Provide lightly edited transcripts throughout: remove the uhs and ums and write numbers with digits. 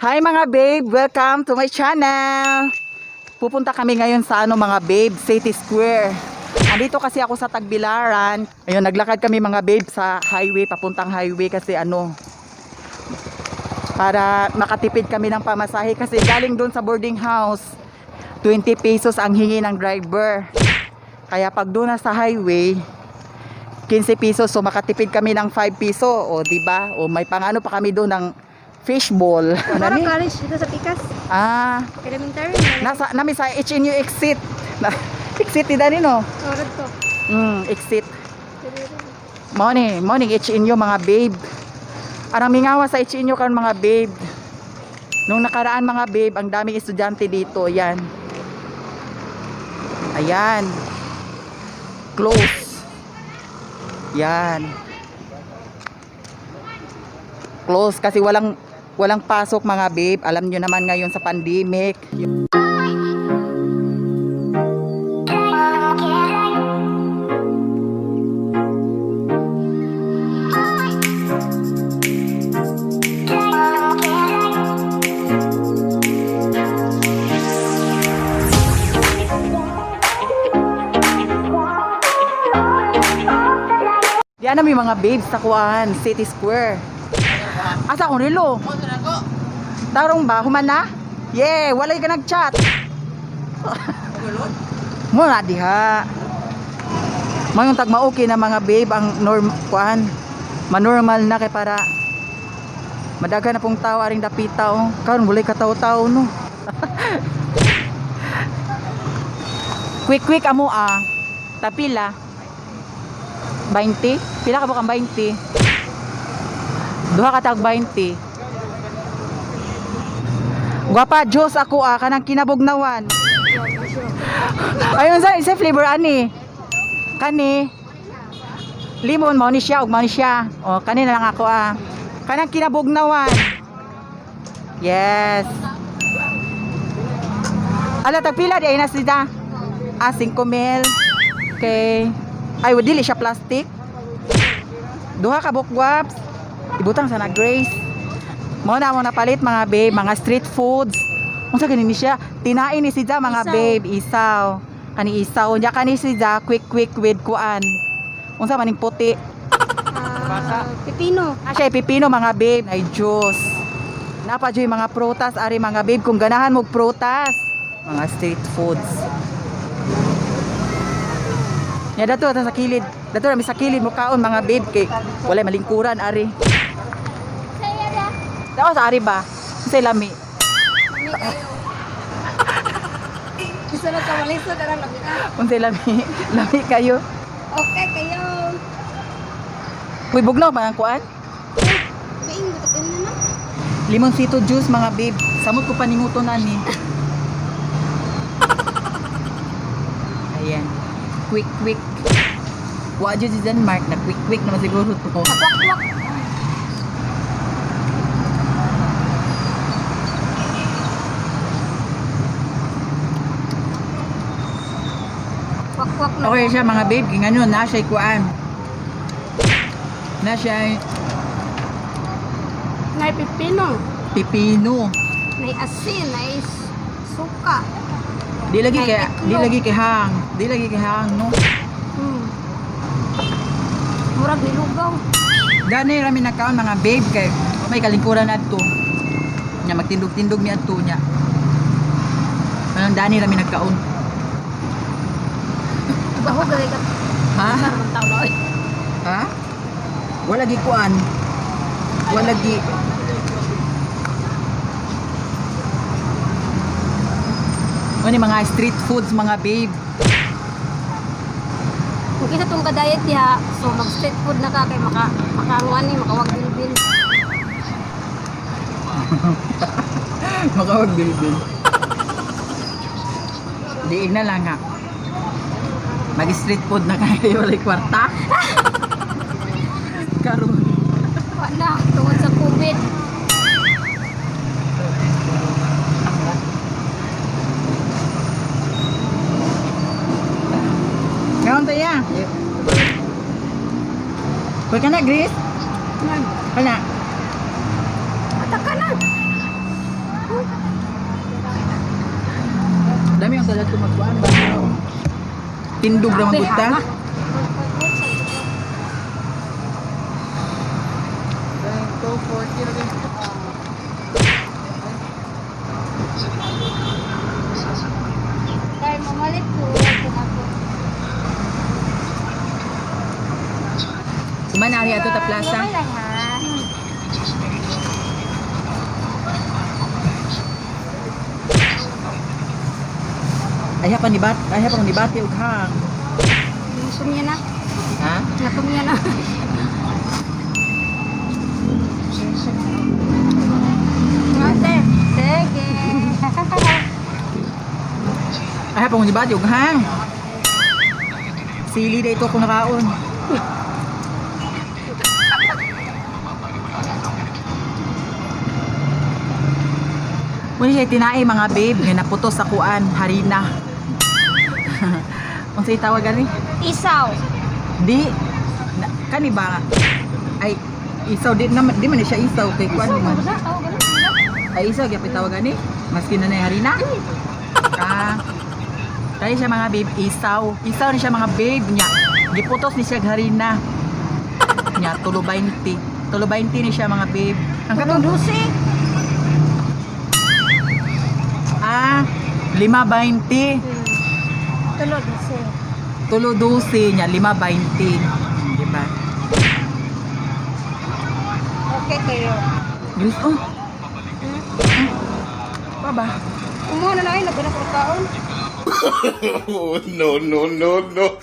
Hi mga babe, welcome to my channel. Pupunta kami ngayon sa mga babe, City Square. Andito kasi ako sa Tagbilaran. Ayun, naglakad kami mga babe sa highway, papuntang highway kasi para makatipid kami ng pamasahe kasi galing doon sa boarding house. 20 pesos ang hingi ng driver. Kaya pag doon na sa highway, 15 pesos, so makatipid kami ng 5 piso, o di ba? O may pangano pa kami doon ng fishball. Parang college dito sa Pikas. Elementary. Nami sa HNU exit. Exit di dani no? Orad to. Exit. Morning HNU mga babe. Arang mingawa sa HNU karon mga babe. Nung nakaraan mga babe, ang daming estudyante dito, yan. Ayan. Close. Yan. Close kasi walang pasok mga babe. Alam nyo naman ngayon sa pandemic. Yan na may mga babes sa kuan, City Square. Asa akong relo? Tarong ba? Human na? Yeah, walay ka nag-chat. Muna diha. Mayong tagma okay na mga babe ang manormal na kay para madaga na pong tao aring dapita oh. Karon walay ka tawo-tawo no. Kwek Kwek amo tapila 20? Pila ka ba kang 20? Duha ka tag 20. Guwapa, Diyos ako kanang kinabugnawan. Ayun sa flavor ani. Kani limon mo ni siya ug mo ni siya. O kani na lang ako kanang kinabugnawan. Yes. Ala tagpila di ay na sida. 5 ml. Okay. Ay dili siya plastic. Duha ka bukwaps. Ibutang sana Grace. Mo na palit mga babe, mga street foods. Unsa gani ni siya? Tinain ni siya mga Isaw. babe, isaw. Kani isaw, nya kani siya Kwek Kwek with kuan. Unsa maning puti? Pipino. Siya pipino mga babe, ay Diyos. Napa joy mga prutas ari mga babe kung ganahan mo prutas. Mga street foods. Ya dato sa kilid. Dato na mi sa kilid mo kaon mga babe kay walay malingkuran ari. Daw sa ari ba? Sa lami. Gusto na ka maliso ka lang lami ka. Unsay lami? Lami kayo. Okay kayo. Uy bugnaw ba ang kuan? Kain butak na. Limon sito juice mga babe. Samot ko paninguton ani. Ayan. Kwek Kwek. Wa jud si Denmark na Kwek Kwek naman siguro to. Kwak kwak. Kwak kwak na. Okay siya mga babe, ngano na siya kuan. Na siya Nay pipino. pipino. Nay asin, nay suka. Di lagi Ay, kay hang. Di lagi kay hang no. Murag nilugaw. Gani rami nakaon mga babe kay may kalingkuran adto. Nya magtindog-tindog mi adto nya. Anong dani rami nagkaon. Baho gali ka. Ha? Sarong tao na oy. Ha? Wala gi kuan. Wala gi Ano mga street foods mga babe. Kung isa tong ka-diet diha, so mag-street food na ka kay makaanguan ni makawag bilbil. Makawag bilbil. Diig na lang ha. Mag-street food na kayo walay kwarta. Karon. Wala, tungod sa COVID. Kaon tayo. Pwede ka na, Grace? Nan, Kana. mata ka na. Sala tumagkuan ba? Tindog naman gud ta. Kaya mamalit ko. Kumanari ato ta plaza. Wala lang ha. Ay pa ni bati og hang. Natumya na. Ha? Natumya na. Ate, sige. Ay pa ni bati og hang. Sili dito ko nakaon. Muna siya tinai mga babe nga naputos sa kuan harina. Unsay tawag ani? Isaw. Di kani ba ay isaw di man siya isaw kay kuan man. Ay isaw gyud tawag ani? Maski na nay harina. Kaya siya mga babe isaw. Isaw ni siya mga babe nya. Giputos ni siya harina. Nya tulo 20. Tulo 20 ni siya mga babe. Ang katong 5.20. Tulog kasi. Tulo 12 niya, 5.20. Di ba? Okay kayo. Guys, Baba. Umuha na lang, naghanap ng kaon. No, no, no, no.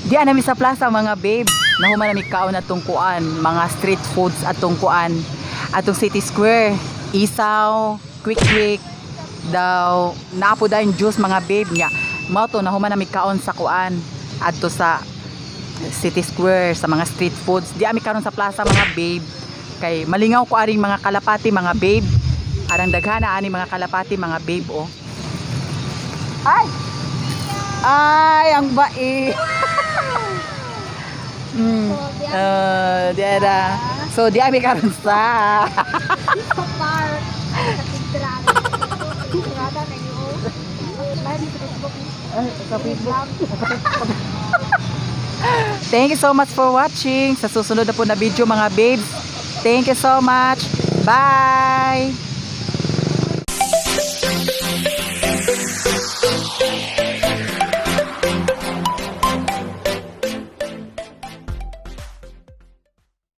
Di nami sa plaza mga babe. Nahuman nami kaon atong kuan, mga street foods atong kuan, atong City Square, Isaw, Kwek Kwek daw naapo dayon juice mga babe nya. Mao to nahuman nami kaon sa kuan adto sa City Square sa mga street foods. Di ami karon sa plaza mga babe. Kay malingaw ko aring mga kalapati mga babe. Arang daghana ani mga kalapati mga babe oh. Ay! Ay, ang bait. Diada. So, di ami karon sa Park. Tirada na yun. Live sa Facebook. sa Facebook. Thank you so much for watching. Sa susunod na po na video mga babes. Thank you so much. Bye!